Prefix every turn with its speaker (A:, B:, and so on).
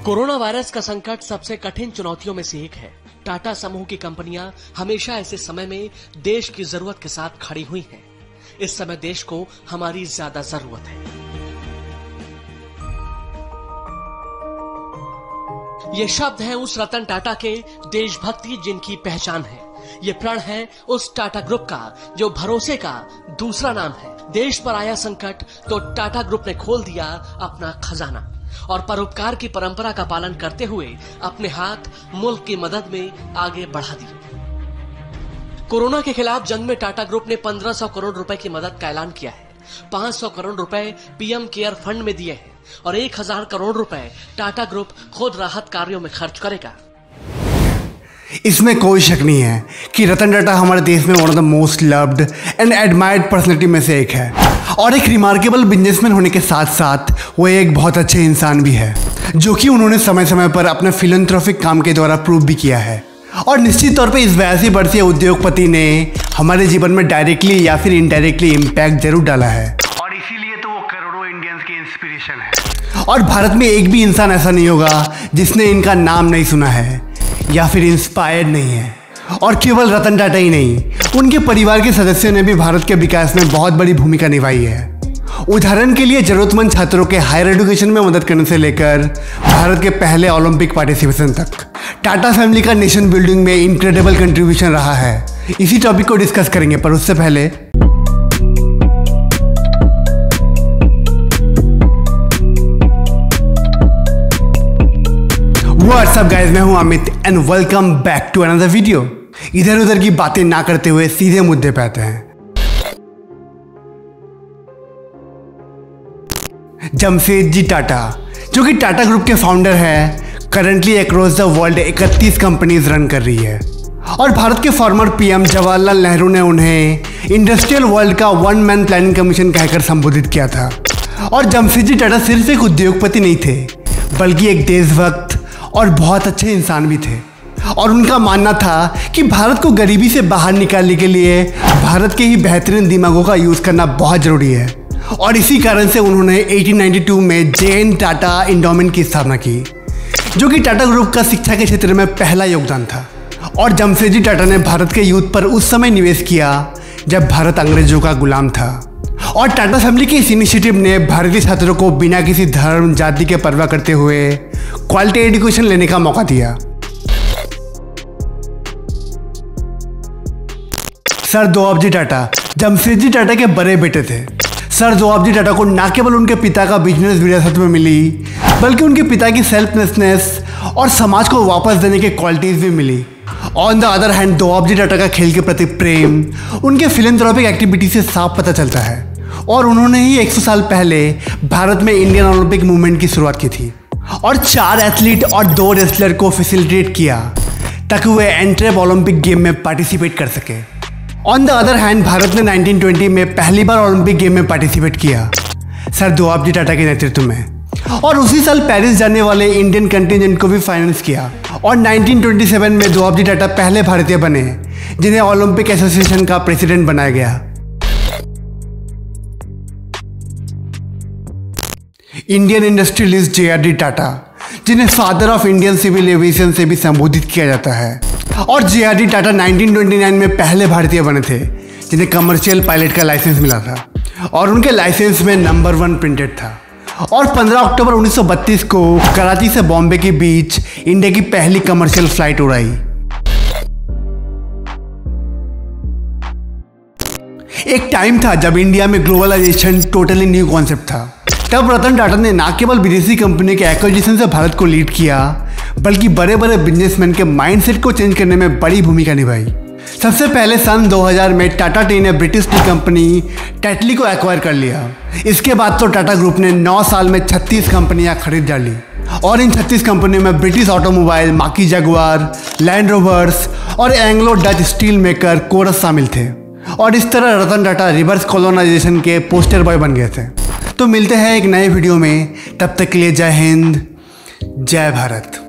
A: Corona virus का संकट सबसे कठिन चुनौतियों में से एक है। टाटा समूह की कंपनियां हमेशा ऐसे समय में देश की जरूरत के साथ खड़ी हुई हैं। इस समय देश को हमारी ज्यादा जरूरत है। ये शब्द हैं उस रतन टाटा के, देशभक्ति जिनकी पहचान है। ये प्रण है उस टाटा ग्रुप का जो भरोसे का दूसरा नाम है। देश पर आया संकट तो टाटा ग्रुप ने खोल दिया अपना खजाना और परोपकार की परंपरा का पालन करते हुए अपने हाथ मुल्क की मदद में आगे बढ़ा दिए। कोरोना के खिलाफ जंग में टाटा ग्रुप ने 1500 करोड़ रुपए की मदद का ऐलान किया है। 500 करोड़ रुपए पीएम केयर फंड में दिए हैं और 1000 करोड़ रुपए टाटा ग्रुप खुद राहत कार्यों में खर्च करेगा।
B: इसमें कोई शक नहीं है कि रतन टाटा हमारे देश में one of the most loved and admired personality में से एक है और एक रिमार्केबल बिजनेसमैन होने के साथ साथ वो एक बहुत अच्छे इंसान भी है, जो कि उन्होंने समय समय पर अपने फिलैंथ्रोपिक काम के द्वारा प्रूव भी किया है। और निश्चित तौर पे इस वैसे बढ़ती उद्योगपति ने हमारे जीवन में डायरेक्टली या फिर इनडायरेक्टली इम्पैक्ट जरूर डाला है और इसीलिए तो वो करोड़ों इंडियंस की इंस्पिरेशन है। और भारत में एक भी इंसान ऐसा नहीं होगा जिसने इनका नाम नहीं सुना है या फिर इंस्पायर्ड नहीं है। और केवल रतन टाटा ही नहीं, उनके परिवार के सदस्यों ने भी भारत के विकास में बहुत बड़ी भूमिका निभाई है। उदाहरण के लिए जरूरतमंद छात्रों के हायर एजुकेशन में मदद करने से लेकर भारत के पहले ओलंपिक पार्टिसिपेशन तक टाटा फैमिली का नेशन बिल्डिंग में इनक्रेडिबल कंट्रीब्यूशन रहा है। इसी टॉपिक को डिस्कस करेंगे, पर उससे पहले व्हाट्स अप गाइस, मैं हूं Amit and welcome back to another video. इधर उधर की बातें ना करते हुए सीधे मुद्दे पे आते हैं। जमशेदजी टाटा, जो कि टाटा ग्रुप के फाउंडर है, currently across the world 31 companies run कर रही है। और भारत के फॉर्मर पीएम जवाहरलाल नेहरू ने उन्हें इंडस्ट्रियल वर्ल्ड का वन मैन प्लानिंग कमीशन कहकर संबोधित किया था। और जमशेदजी टाटा सिर्फ एक उद्योगपति नहीं थे, बल्कि एक देशभक्त और बहुत अच्छे इंसान भी थे। और उनका मानना था कि भारत को गरीबी से बाहर निकालने के लिए भारत के ही बेहतरीन दिमागों का यूज़ करना बहुत ज़रूरी है। और इसी कारण से उन्होंने 1892 में जे.एन. टाटा इंडोमेंट की स्थापना की, जो कि टाटा ग्रुप का शिक्षा के क्षेत्र में पहला योगदान था। और जमशेदजी टाटा ने भारत के यूथ पर उस समय निवेश किया जब भारत अंग्रेजों का गुलाम था। और टाटा फैमिली के इस इनिशिएटिव ने भारतीय छात्रों को बिना किसी धर्म जाति के परवाह करते हुए क्वालिटी एजुकेशन लेने का मौका दिया। सर दोआबजी टाटा जमशेदजी टाटा के बड़े बेटे थे। सर दोआबजी टाटा को न केवल उनके पिता का बिजनेस विरासत में मिली, बल्कि उनके पिता की सेल्फलेसनेस और समाज को वापस देने की क्वालिटीज भी मिली। On the other hand, Dorabji Tata का खेल के प्रति प्रेम उनके फिलैंथ्रोपिक एक्टिविटी से साफ पता चलता है। और उन्होंने ही 100 साल पहले भारत में इंडियन ओलंपिक मूवमेंट की शुरुआत की थी और 4 एथलीट और 2 रेसलर को फैसिलिटेट किया ताकि वे एंट्रेप ओलंपिक गेम में पार्टिसिपेट कर सके। On the other hand, Bharat ने 1920 में पहली बार ओलंपिक गेम में पार्टिसिपेट किया सर दोआबजी टाटा के नेतृत्व में। और उसी साल पेरिस जाने वाले इंडियन कंटिजेंट को भी फाइनेंस किया। और 1927 में दोआबजी टाटा पहले भारतीय बने जिन्हें ओलंपिक एसोसिएशन का प्रेसिडेंट बनाया गया। Indian industrialist J R D. टाटा, जिन्हें father of Indian civil aviation से भी संबोधित किया जाता है। और जे.आर.डी. टाटा 1929 में पहले भारतीय बने थे जिन्हें कमर्शियल पायलट का लाइसेंस मिला था और उनके लाइसेंस में नंबर 1 प्रिंटेड था। और 15 अक्टूबर 1932 को कराची से बॉम्बे के बीच इंडिया की पहली कमर्शियल फ्लाइट उड़ाई। एक टाइम था जब इंडिया में ग्लोबलाइजेशन टोटली न्यू कॉन्सेप्ट था। तब रतन टाटा ने न केवल विदेशी कंपनी के एक्विजिशन से भारत को लीड किया, बल्कि बड़े बड़े बिजनेसमैन के माइंडसेट को चेंज करने में बड़ी भूमिका निभाई। सबसे पहले सन 2000 में टाटा टी ने ब्रिटिश टी कंपनी टेटली को एक्वायर कर लिया। इसके बाद तो टाटा ग्रुप ने 9 साल में 36 कंपनियां खरीद डाली और इन 36 कंपनियों में British automobile, marquee Jaguar, Land Rovers और Anglo Dutch steel maker Corus शामिल थे। और इस तरह रतन टाटा रिवर्स कॉलोनाइजेशन के पोस्टर बॉय बन गए थे। तो मिलते हैं एक नए वीडियो में, तब तक के लिए जय हिंद, जय भारत।